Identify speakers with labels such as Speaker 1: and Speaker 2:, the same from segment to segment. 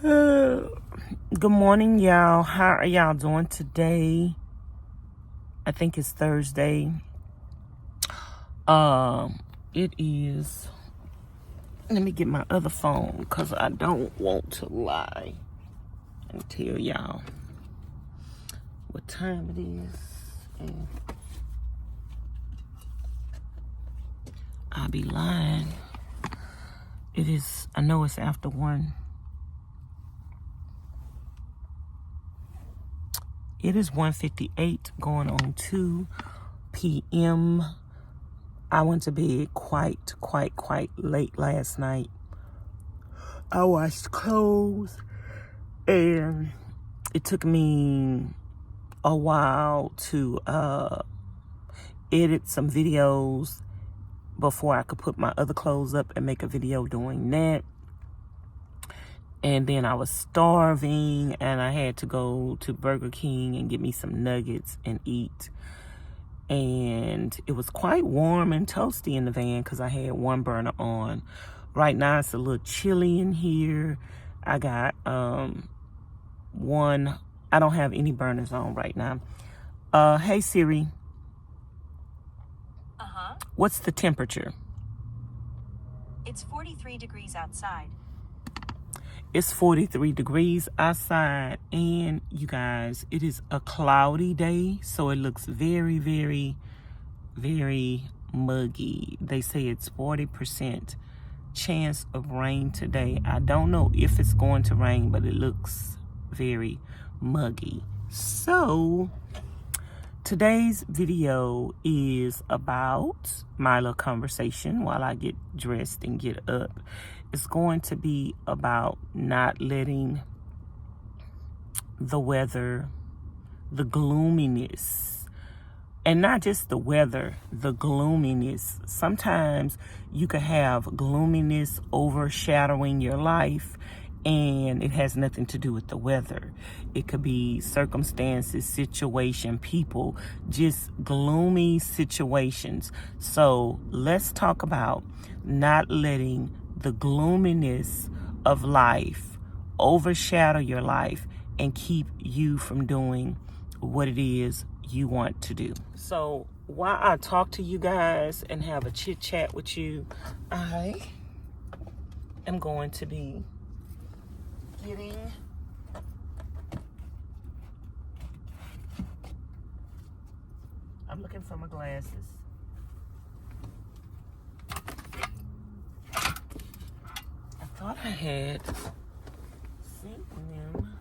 Speaker 1: Good morning, y'all. How are y'all doing today? I think it's Thursday. It is. Let me get my other phone because I don't want to lie and tell y'all what time it is. And I'll be lying. It is. I know it's after 1. It is 1:58 going on 2 p.m. I went to bed quite late last night. I washed clothes and it took me a while to edit some videos before I could put my other clothes up and make a video doing that. And then I was starving and I had to go to Burger King and get me some nuggets and eat. And it was quite warm and toasty in the van because I had one burner on. Right now it's a little chilly in here. I got one. I don't have any burners on right now. Hey Siri. What's the temperature?
Speaker 2: It's 43 degrees outside.
Speaker 1: It's 43 degrees outside, and you guys, it is a cloudy day, so it looks very muggy. They say it's 40% chance of rain today. I don't know if it's going to rain, but it looks very muggy. So today's video is about my little conversation while I get dressed and get up. It's going to be about not letting the weather, the gloominess, and not just the weather, the gloominess. Sometimes you could have gloominess overshadowing your life, and it has nothing to do with the weather. It could be circumstances, situation, people, just gloomy situations. So let's talk about not letting the gloominess of life overshadow your life and keep you from doing what it is you want to do. So while I talk to you guys and have a chit chat with you, I am going to be I'm looking for my glasses. I thought I had seen them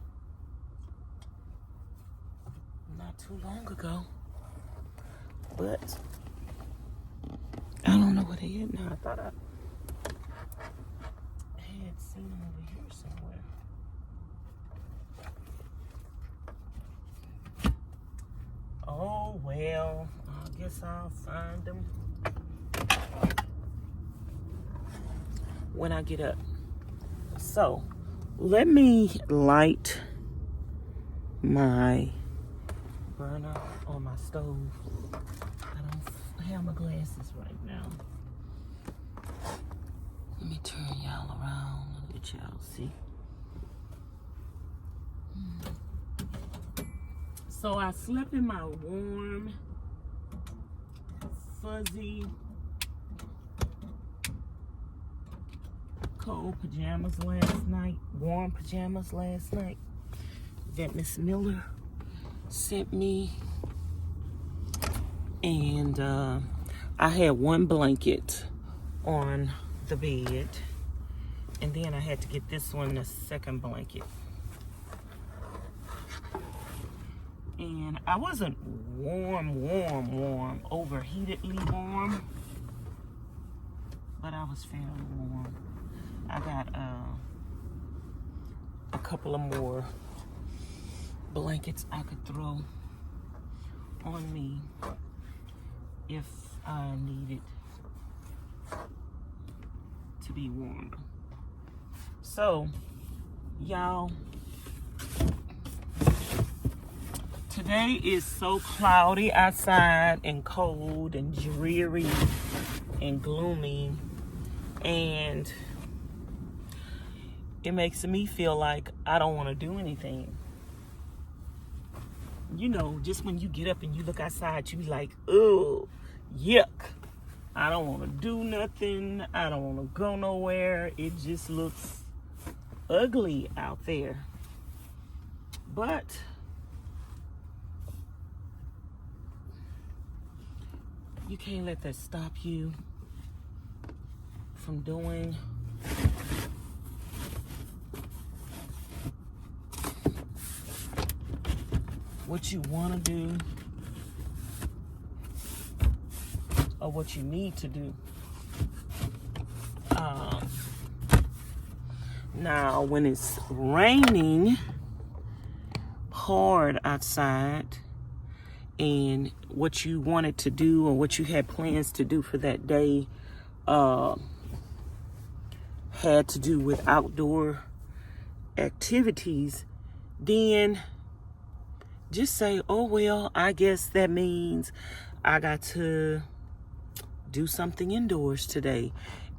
Speaker 1: not too long ago, but I don't know where they at now. I thought I had seen them over here somewhere. Oh well, I guess I'll find them when I get up. So let me light my burner on my stove. I don't have my glasses right now. Let me turn y'all around and let y'all see. So I slept in my warm, fuzzy, cold pajamas last night, warm pajamas last night that Miss Miller sent me. And I had one blanket on the bed, and then I had to get this one, the second blanket. And I wasn't warm, overheatedly warm, but I was fairly warm. I got a couple of more blankets I could throw on me if I needed to be warmer. So, y'all, today is so cloudy outside and cold and dreary and gloomy, and it makes me feel like I don't want to do anything. You know, just when you get up and you look outside, you be like, oh, yuck. I don't want to do nothing. I don't want to go nowhere. It just looks ugly out there. But you can't let that stop you from doing what you want to do or what you need to do. Now, when it's raining hard outside and what you wanted to do or what you had plans to do for that day had to do with outdoor activities, then just say, oh, well, I guess that means I got to do something indoors today,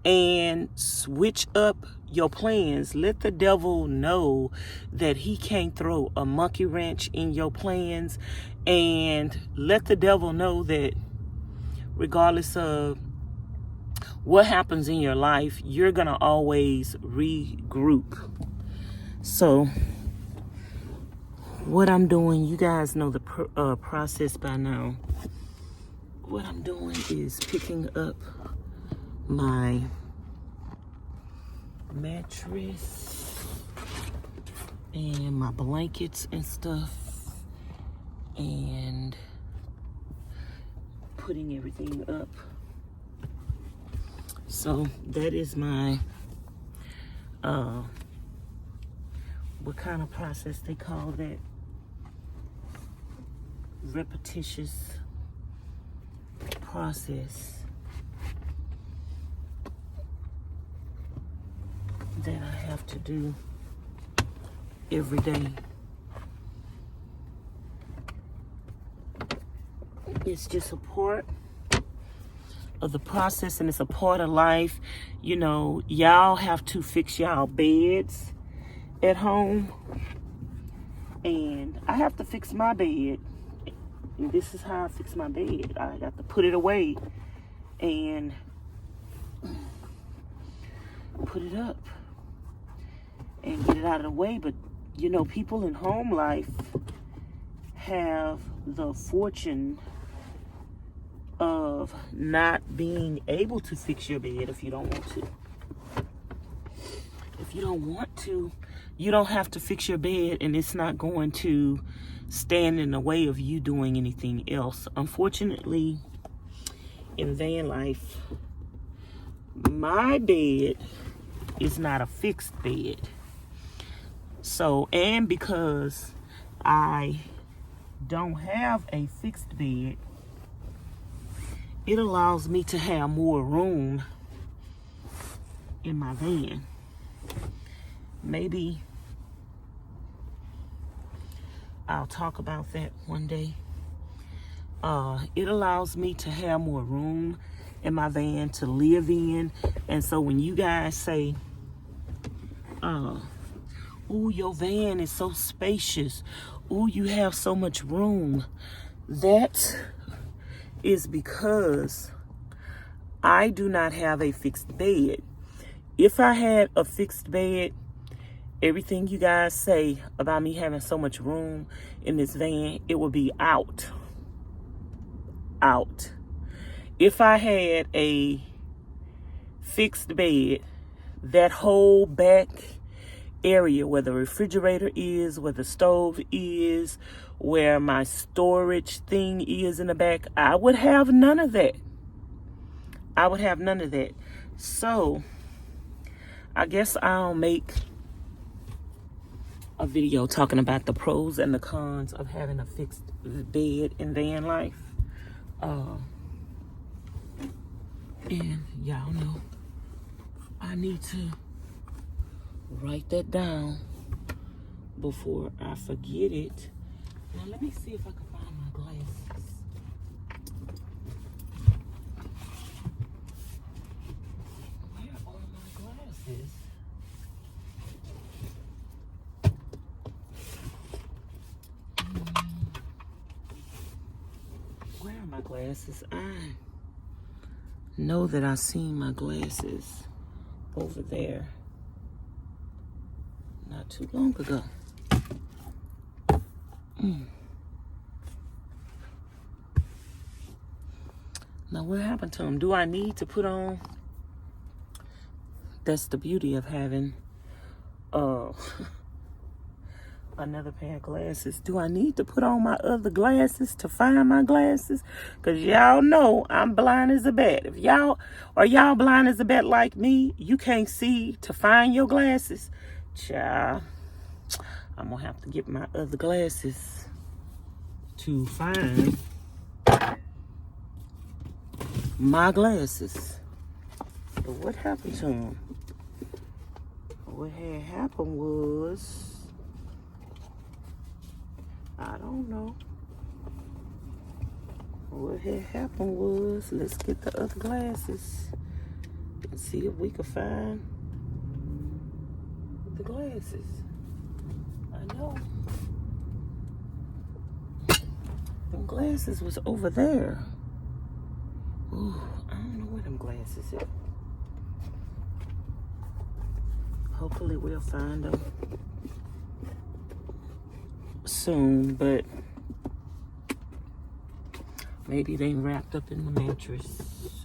Speaker 1: and switch up your plans. Let the devil know that he can't throw a monkey wrench in your plans, and let the devil know that regardless of what happens in your life, you're gonna always regroup. So what I'm doing, you guys know the process by now. What I'm doing is picking up my mattress and my blankets and stuff and putting everything up. So that is my what kind of process they call that? Repetitious process that I have to do every day. It's just a part of the process, and it's a part of life. You know, y'all have to fix y'all beds at home, and I have to fix my bed. And this is how I fix my bed. I got to put it away and put it up and get it out of the way. But you know, people in home life have the fortune of not being able to fix your bed if you don't want to. If you don't want to, you don't have to fix your bed, and it's not going to stand in the way of you doing anything else. Unfortunately, in van life, my bed is not a fixed bed. So, and because I don't have a fixed bed, it allows me to have more room in my van. Maybe I'll talk about that one day. It allows me to have more room in my van to live in. And so when you guys say, oh, your van is so spacious, oh, you have so much room, that is because I do not have a fixed bed. If I had a fixed bed, everything you guys say about me having so much room in this van, it would be out. If I had a fixed bed, that whole back area where the refrigerator is, where the stove is, where my storage thing is in the back, I would have none of that. So I guess I'll make a video talking about the pros and the cons of having a fixed bed in van life. And y'all know I need to write that down before I forget it. Now let me see if I can find my glasses. Where are my glasses? glasses. I know that I seen my glasses over there not too long ago. Now, what happened to them? Do I need to put on? That's the beauty of having another pair of glasses. Do I need to put on my other glasses to find my glasses? Because y'all know I'm blind as a bat. If y'all blind as a bat like me, you can't see to find your glasses. Child, I'm going to have to get my other glasses to find my glasses. But what happened to them? What had happened was, I don't know. What had happened was, let's get the other glasses and see if we can find the glasses. I know. Them glasses was over there. Ooh, I don't know where them glasses are. Hopefully we'll find them soon, but maybe they wrapped up in the mattress.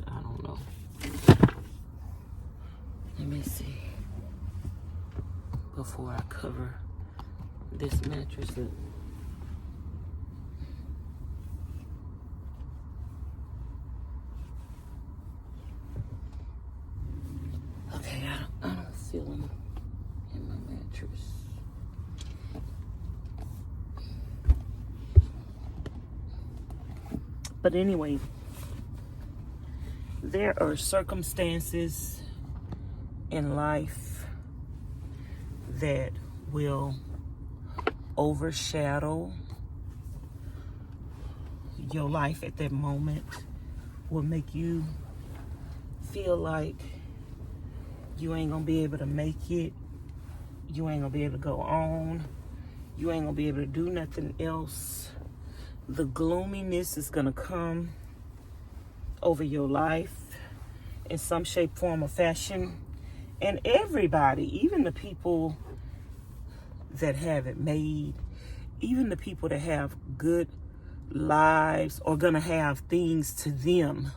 Speaker 1: I don't know. Let me see. Before I cover this mattress up. Okay, I don't feel them in my mattress. But anyway, there are circumstances in life that will overshadow your life at that moment, will make you feel like you ain't gonna be able to make it, you ain't gonna be able to go on, you ain't gonna be able to do nothing else. The gloominess is gonna come over your life in some shape, form, or fashion. And everybody, even the people that have it made, even the people that have good lives, are gonna have things to them.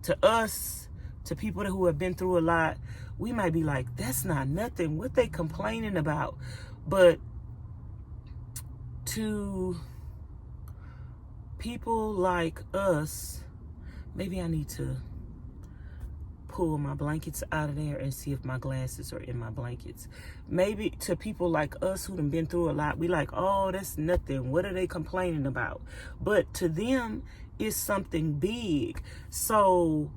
Speaker 1: To us, to people who have been through a lot, we might be like, that's not nothing. What they complaining about? But to people like us, maybe I need to pull my blankets out of there and see if my glasses are in my blankets. Maybe to people like us who done been through a lot, we like, oh, that's nothing. What are they complaining about? But to them, it's something big. So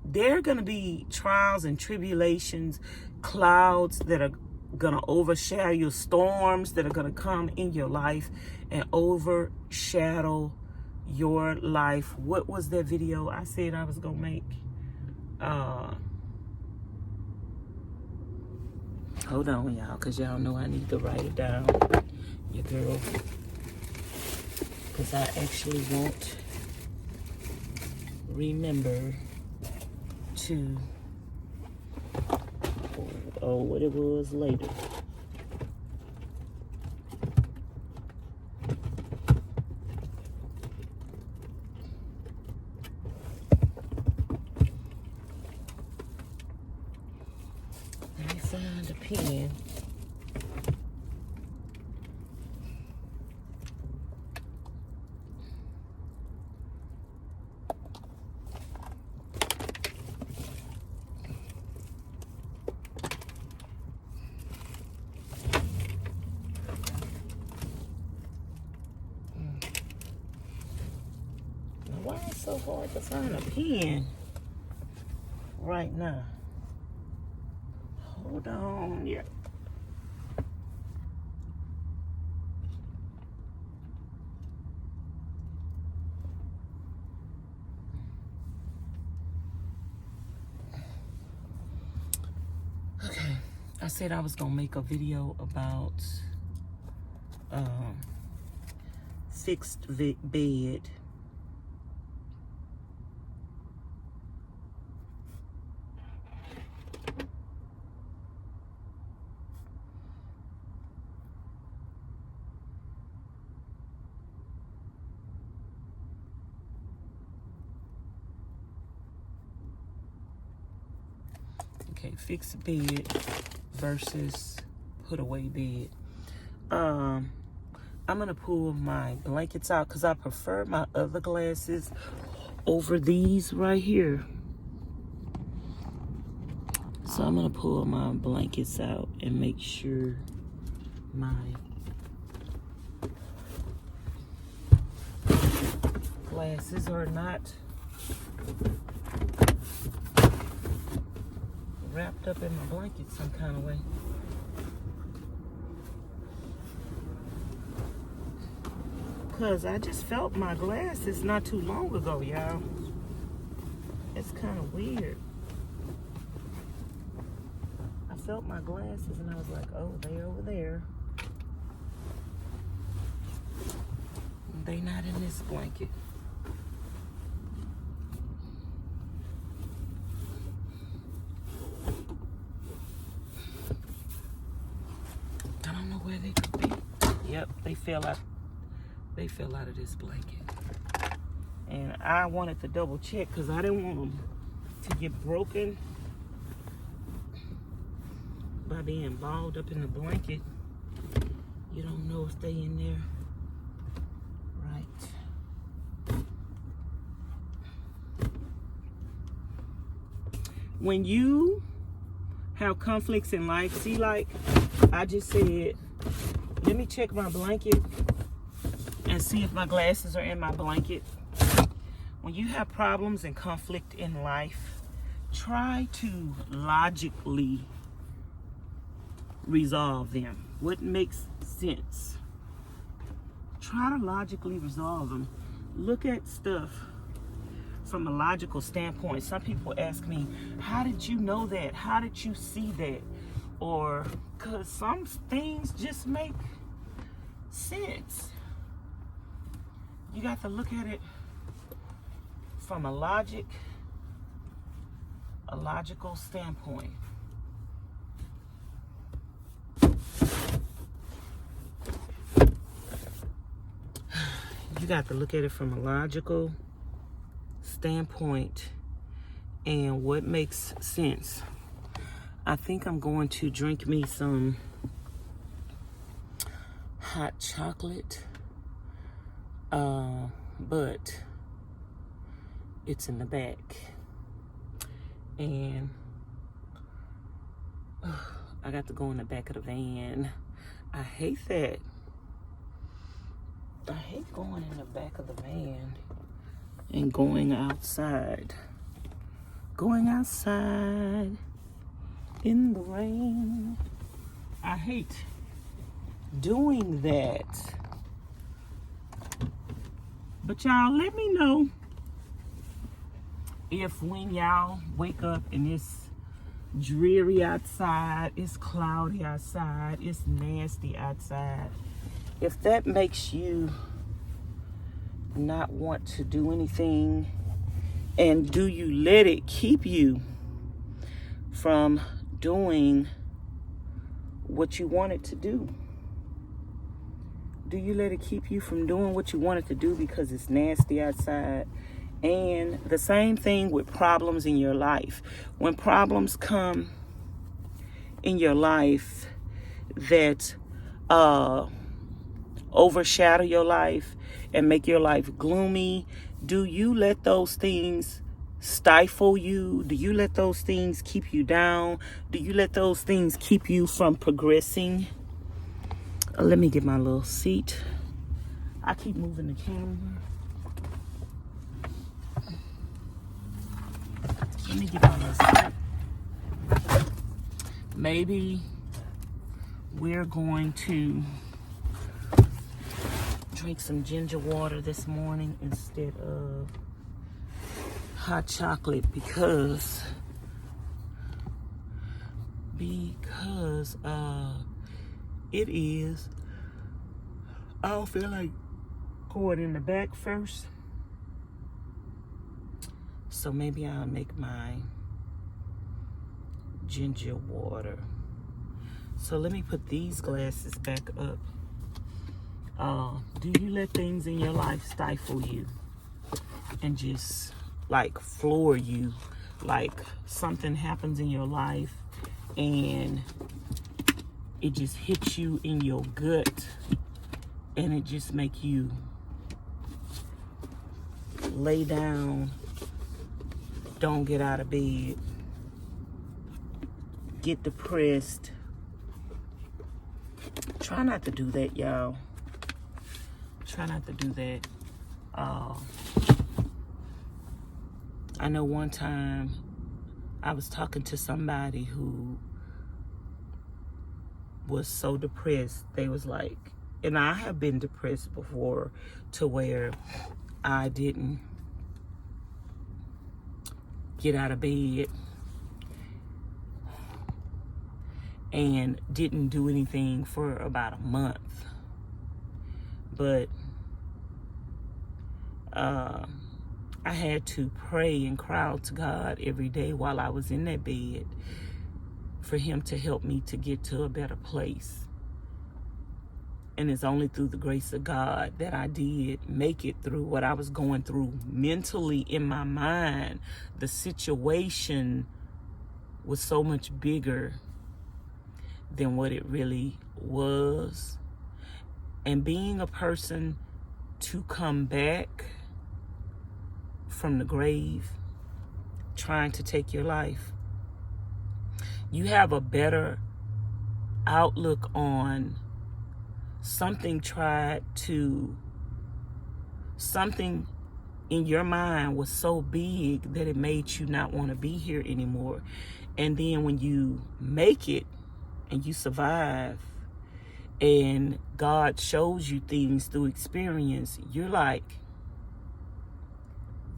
Speaker 1: there are going to be trials and tribulations, clouds that are going to overshadow you, storms that are going to come in your life and overshadow your life. What was that video I said I was going to make? Hold on, y'all, because y'all know I need to write it down. Your girl. Because I actually won't remember to what it was later. Let me find a pen. Why is it so hard to find a pen right now? Hold on, yeah. Okay, I said I was gonna make a video about fixed bed Okay, fix a bed versus put away bed. I'm gonna pull my blankets out because I prefer my other glasses over these right here. So I'm gonna pull my blankets out and make sure my glasses are not wrapped up in my blanket some kind of way. Because I just felt my glasses not too long ago, y'all. It's kind of weird. I felt my glasses and I was like, oh, they over there. They not in this blanket. I don't know where they could be. Yep, they fell out. They fell out of this blanket. And I wanted to double check because I didn't want them to get broken by being balled up in the blanket. You don't know if they in there. Right. When you have conflicts in life, see, like I just said, let me check my blanket and see if my glasses are in my blanket. When you have problems and conflict in life, try to logically resolve them. What makes sense? Try to logically resolve them. Look at stuff from a logical standpoint. Some people ask me, how did you know that? How did you see that? Or, because some things just make sense. You got to look at it from a logical standpoint. You got to look at it from a logical standpoint and what makes sense. I think I'm going to drink me some hot chocolate, but it's in the back, and I got to go in the back of the van. I hate that. I hate going in the back of the van and going outside. Going outside in the rain. I hate doing that. But y'all, let me know if when y'all wake up and it's dreary outside, it's cloudy outside, it's nasty outside, if that makes you not want to do anything, and do you let it keep you from doing what you wanted to do? Do you let it keep you from doing what you wanted to do because it's nasty outside? And the same thing with problems in your life. When problems come in your life that overshadow your life and make your life gloomy, do you let those things stifle you? Do you let those things keep you down? Do you let those things keep you from progressing? Let me get my little seat. I keep moving the camera. Let me get my little seat. Maybe we're going to drink some ginger water this morning instead of hot chocolate because it is. I don't feel like going in the back first, so maybe I'll make my ginger water. So let me put these glasses back up. Do you let things in your life stifle you and just like floor you? Like something happens in your life and it just hits you in your gut, and it just make you lay down, don't get out of bed, get depressed. Try not to do that, y'all. Try not to do that. I know one time I was talking to somebody who was so depressed. They was like, and I have been depressed before, to where I didn't get out of bed and didn't do anything for about a month. But I had to pray and cry out to God every day while I was in that bed for him to help me to get to a better place. And it's only through the grace of God that I did make it through what I was going through mentally in my mind. The situation was so much bigger than what it really was. And being a person to come back from the grave, trying to take your life, you have a better outlook on something in your mind was so big that it made you not want to be here anymore. And then when you make it and you survive and God shows you things through experience, you're like,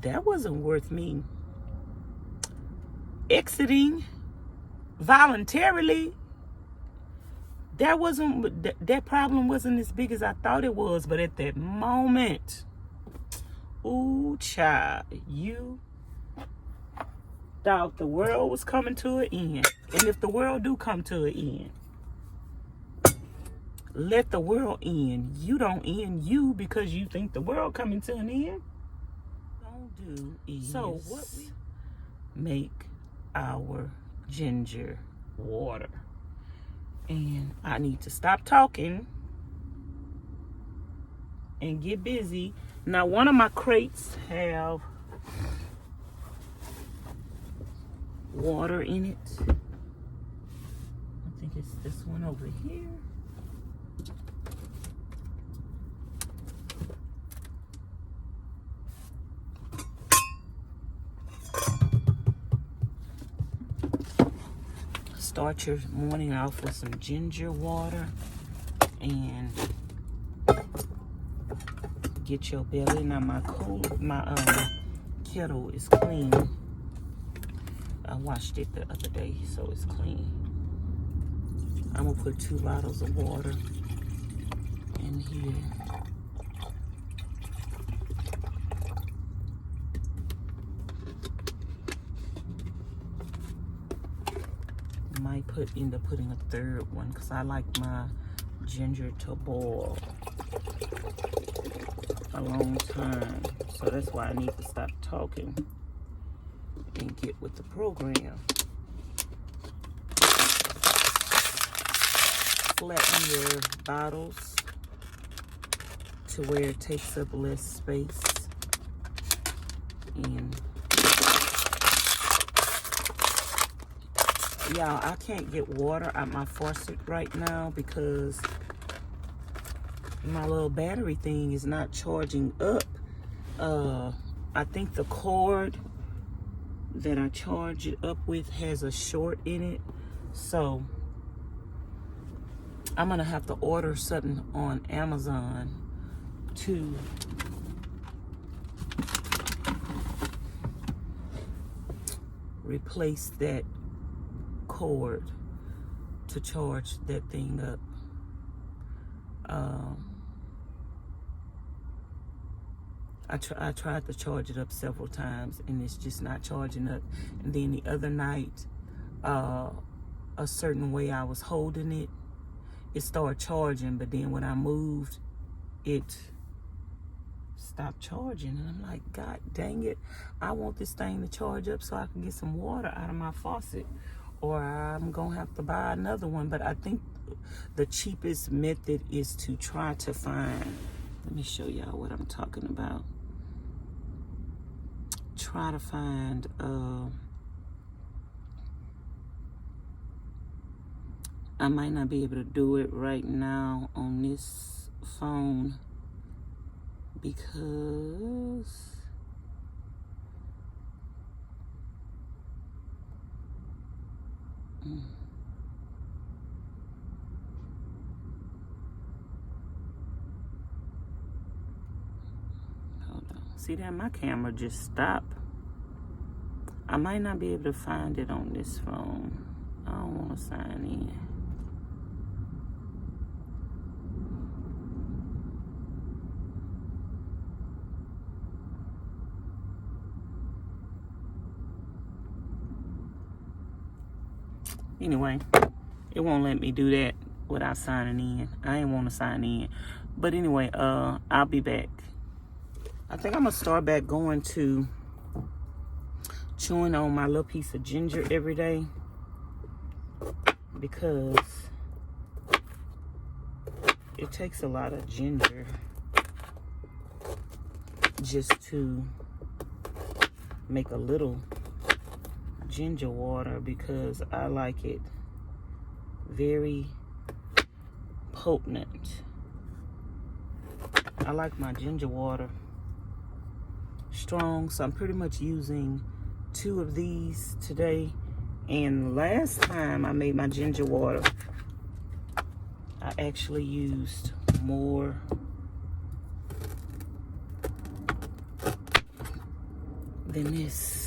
Speaker 1: that wasn't worth me exiting voluntarily. That problem wasn't as big as I thought it was. But at that moment, ooh, child, you thought the world was coming to an end. And if the world do come to an end, let the world end. You don't end you because you think the world coming to an end. Don't do is so what we make our ginger water. And I need to stop talking and get busy. Now, one of my crates have water in it. I think it's this one over here. Start your morning off with some ginger water and get your belly. Now my kettle is clean. I washed it the other day, so it's clean. I'm gonna put 2 bottles of water in here. Might end up putting a 3rd one because I like my ginger to boil a long time. So that's why I need to stop talking and get with the program. Flatten your bottles to where it takes up less space. And y'all, I can't get water out my faucet right now because my little battery thing is not charging up. I think the cord that I charge it up with has a short in it. So I'm gonna have to order something on Amazon to replace that cord to charge that thing up. I tried to charge it up several times and it's just not charging up. And then the other night, a certain way I was holding it, it started charging, but then when I moved, it stopped charging. And I'm like, God dang it, I want this thing to charge up so I can get some water out of my faucet. or I'm gonna have to buy another one. But I think the cheapest method is to try to find, let me show y'all what I'm talking about. Try to find I might not be able to do it right now on this phone because hold on. See that my camera just stopped. I might not be able to find it on this phone. I don't want to sign in. Anyway, it won't let me do that without signing in. I ain't want to sign in. But anyway, I'll be back. I think I'm going to start back going to chewing on my little piece of ginger every day, because it takes a lot of ginger just to make a little ginger water, because I like it very potent. I like my ginger water strong, so I'm pretty much using 2 of these today. And last time I made my ginger water, I actually used more than this.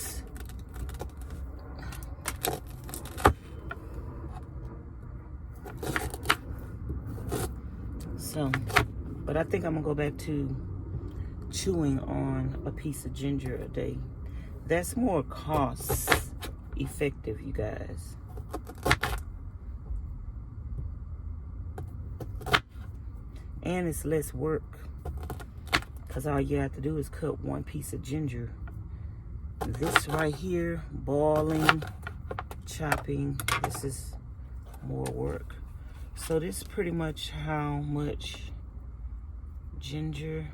Speaker 1: So, but I think I'm gonna go back to chewing on a piece of ginger a day. That's more cost effective, you guys. And it's less work, because all you have to do is cut 1 piece of ginger. This right here, boiling, chopping, this is more work. So this is pretty much how much ginger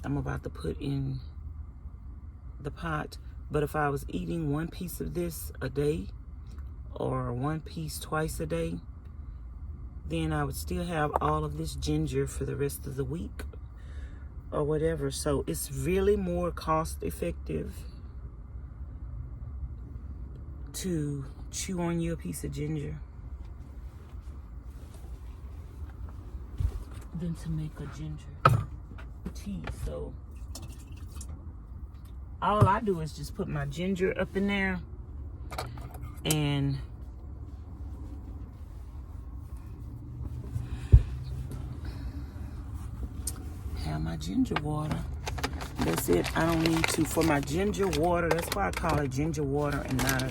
Speaker 1: I'm about to put in the pot. But if I was eating 1 piece of this a day, or 1 piece twice a day, then I would still have all of this ginger for the rest of the week or whatever. So it's really more cost effective to chew on your piece of ginger than to make a ginger tea. So all I do is just put my ginger up in there and have my ginger water. That's it. I don't need to. For my ginger water, that's why I call it ginger water and not a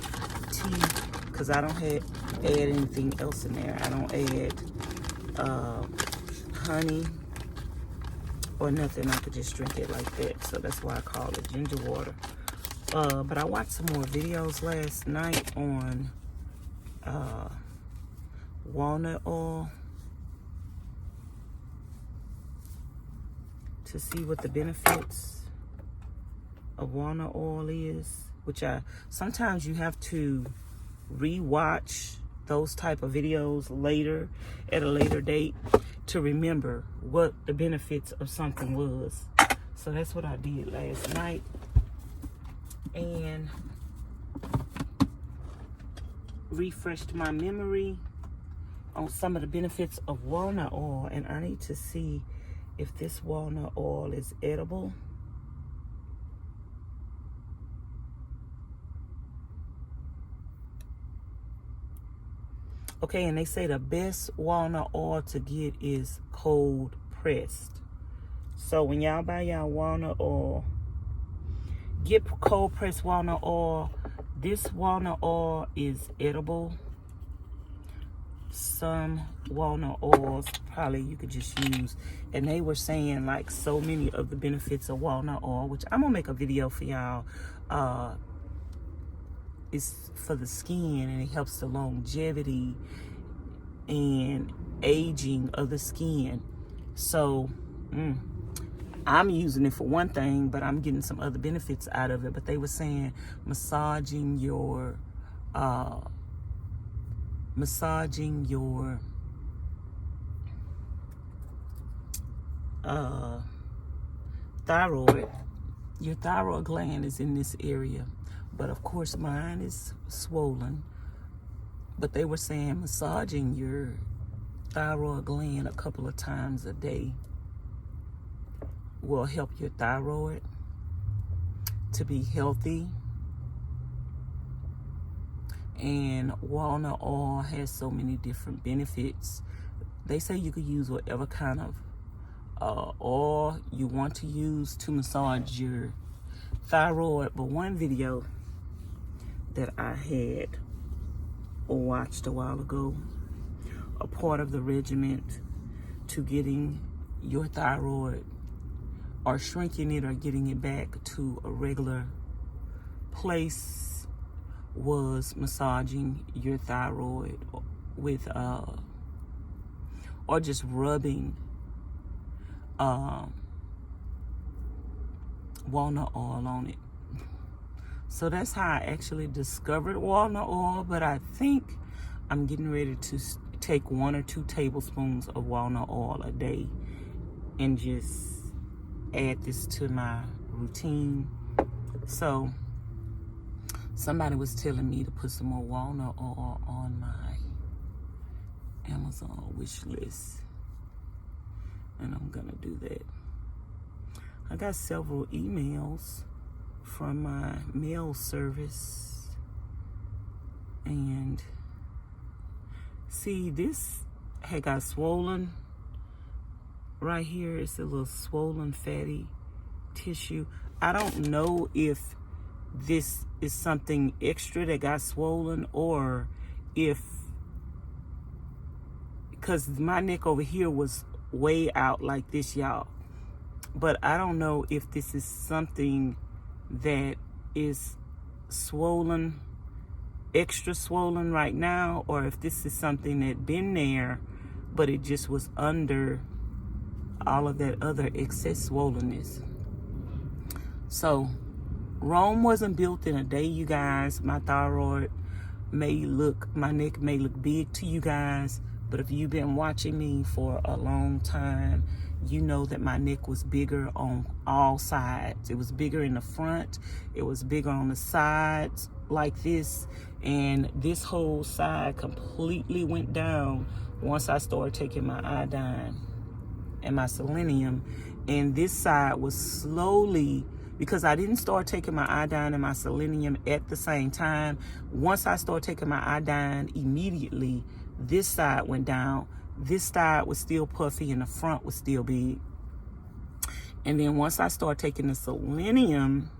Speaker 1: tea, because I don't add anything else in there. I don't add honey or nothing. I could just drink it like that. So that's why I call it ginger water. But I watched some more videos last night on walnut oil to see what the benefits of walnut oil is, which sometimes you have to re-watch those type of videos later, at a later date, to remember what the benefits of something was. So that's what I did last night, and refreshed my memory on some of the benefits of walnut oil. And I need to see if this walnut oil is edible. Okay, and they say the best walnut oil to get is cold pressed. So when y'all buy y'all walnut oil, get cold pressed walnut oil. This walnut oil is edible. Some walnut oils probably you could just use, and they were saying like so many of the benefits of walnut oil, which I'm gonna make a video for y'all it's for the skin, and it helps the longevity and aging of the skin. So I'm using it for one thing, but I'm getting some other benefits out of it. But they were saying massaging your thyroid. Your thyroid gland is in this area, but of course mine is swollen. But they were saying massaging your thyroid gland a couple of times a day will help your thyroid to be healthy. And walnut oil has so many different benefits. They say you could use whatever kind of oil you want to use to massage your thyroid. But one video that I had watched a while ago, a part of the regimen to getting your thyroid, or shrinking it, or getting it back to a regular place, was massaging your thyroid with or just rubbing walnut oil on it. So that's how I actually discovered walnut oil. But I think I'm getting ready to take 1 or 2 tablespoons of walnut oil a day and just add this to my routine. So somebody was telling me to put some more walnut oil on my Amazon wish list, and I'm gonna do that. I got several emails from my mail service, and see, this had got swollen right here. It's a little swollen fatty tissue. I don't know if this is something extra that got swollen, or if, because my neck over here was way out like this, y'all. But I don't know if this is something that is swollen, extra swollen right now, or if this is something that been there, but it just was under all of that other excess swollenness. So Rome wasn't built in a day, you guys. My thyroid may look, my neck may look big to you guys, but if you've been watching me for a long time, you know that my neck was bigger on all sides. It was bigger in the front, it was bigger on the sides like this, and this whole side completely went down once I started taking my iodine and my selenium. And this side was slowly, because I didn't start taking my iodine and my selenium at the same time. Once I started taking my iodine, immediately this side went down. This side was still puffy and the front was still big. And then once I started taking the selenium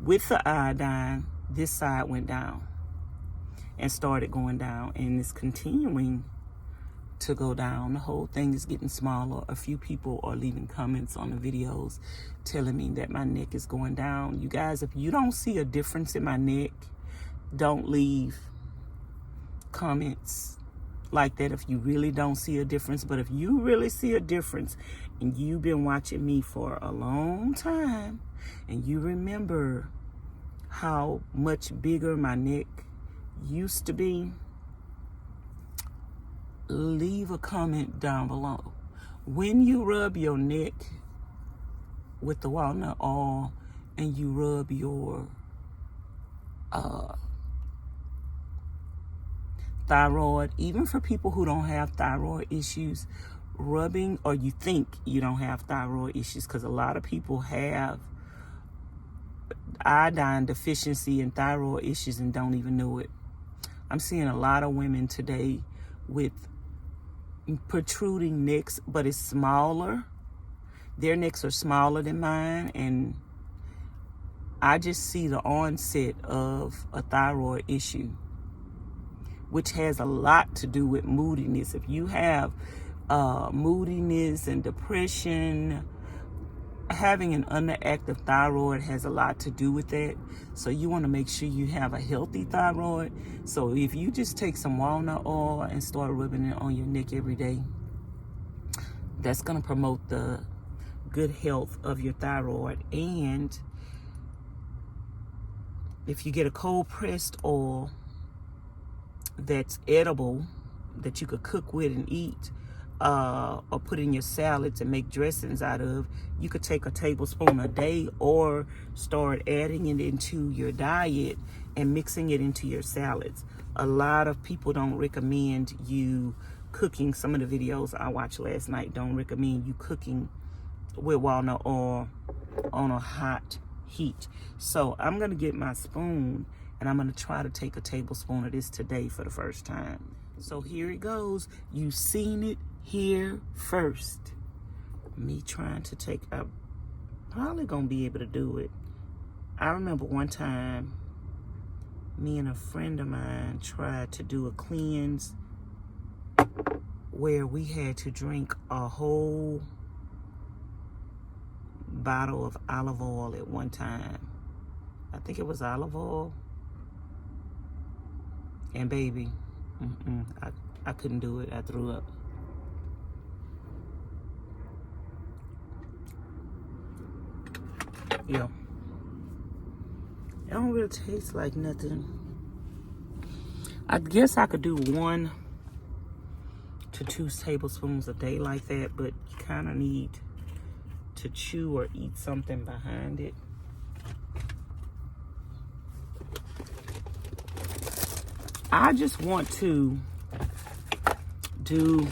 Speaker 1: with the iodine, this side went down and started going down, and it's continuing to go down. The whole thing is getting smaller. A few people are leaving comments on the videos telling me that my neck is going down. You guys, if you don't see a difference in my neck, don't leave comments like that if you really don't see a difference. But if you really see a difference, and you've been watching me for a long time, and you remember how much bigger my neck used to be, leave a comment down below. When you rub your neck with the walnut oil, and you rub your thyroid, even for people who don't have thyroid issues, rubbing, or you think you don't have thyroid issues, because a lot of people have iodine deficiency and thyroid issues and don't even know it. I'm seeing a lot of women today with protruding necks, but it's smaller. Their necks are smaller than mine, and I just see the onset of a thyroid issue, which has a lot to do with moodiness. If you have moodiness and depression, having an underactive thyroid has a lot to do with that. So you want to make sure you have a healthy thyroid. So if you just take some walnut oil and start rubbing it on your neck every day, that's going to promote the good health of your thyroid. And if you get a cold pressed oil that's edible, that you could cook with and eat, or put in your salads and make dressings out of, you could take a tablespoon a day or start adding it into your diet and mixing it into your salads. A lot of people don't recommend you cooking. Some of the videos I watched last night don't recommend you cooking with walnut oil on a hot heat. So I'm going to get my spoon and I'm going to try to take a tablespoon of this today for the first time. So here it goes. You've seen it here first. Me trying to take, I'm probably going to be able to do it. I remember one time, me and a friend of mine tried to do a cleanse where we had to drink a whole bottle of olive oil at one time. I think it was olive oil. And baby, I couldn't do it. I threw up. Yeah. It don't really taste like nothing. I guess I could do 1 to 2 tablespoons a day like that, but you kind of need to chew or eat something behind it. I just want to do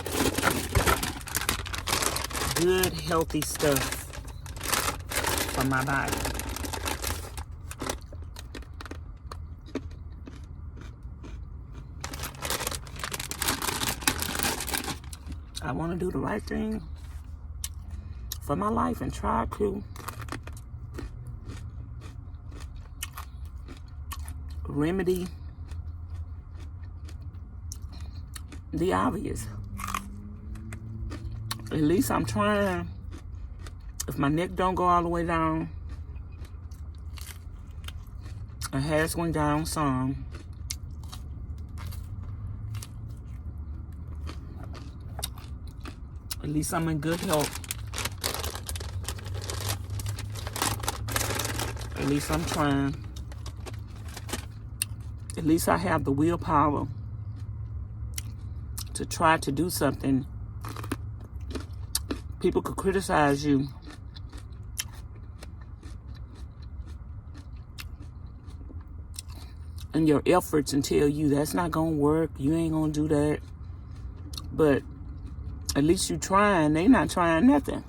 Speaker 1: good, healthy stuff for my body. I want to do the right thing for my life and try to remedy the obvious. At least I'm trying. If my neck don't go all the way down, it has went down some. At least I'm in good health. At least I'm trying. At least I have the willpower to try to do something. People could criticize you. And your efforts and tell you that's not gonna work, you ain't gonna do that. But at least you trying. They not trying nothing.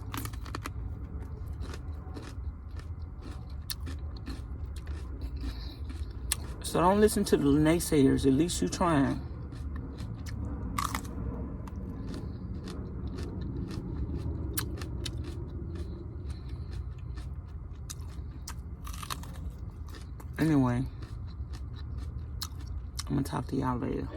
Speaker 1: So don't listen to the naysayers. At least you trying. Anyway, I'm gonna talk to y'all later.